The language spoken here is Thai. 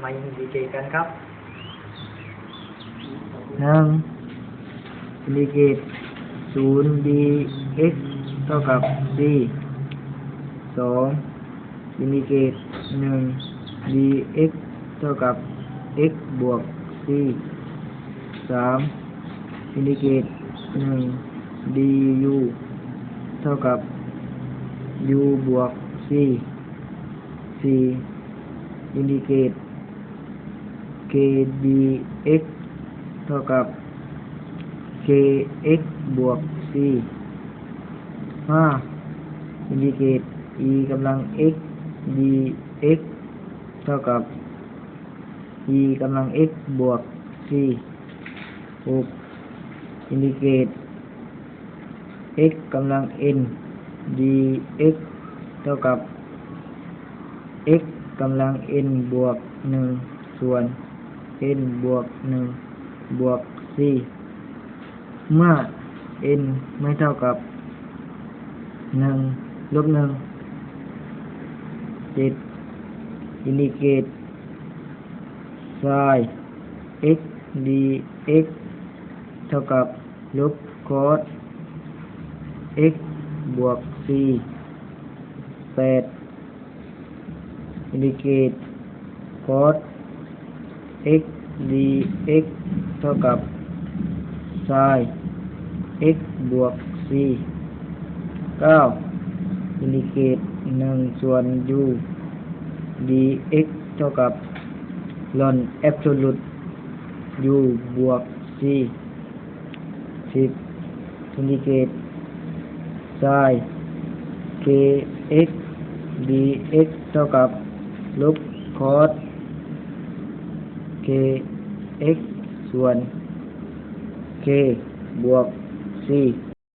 มาอินทิเกรตกันครับ1อินทิเกรต0 dx เท่ากับ c 2อินทิเกรต1 dx เท่ากับ x บวก c 3อินทิเกรต1 du เท่ากับ u บวก c 4อินทิเกรต k dx เท่ากับ kx บวก c 5อินทิเกรต e กำลัง x dx เท่ากับ e กำลัง x บวก c 6อินทิเกรต x กำลัง n dx เท่ากับ x กำลัง n บวก 1 ส่วน n บวก 1 บวก c เมื่อ n ไม่เท่ากับ 1 ลบ 1 7อินทิเกรต sin x dx เท่ากับลบ cos x บวก c 8อินทิเกรต cos x dx เท่ากับ sin x บวก c 9อินทิเกรต1 ส่วน u dx เท่ากับลอนแอบโซลูต u บวก c 10อินทิเกรต sin kx dx เท่ากับลบ cos kx ส่วน k บวก c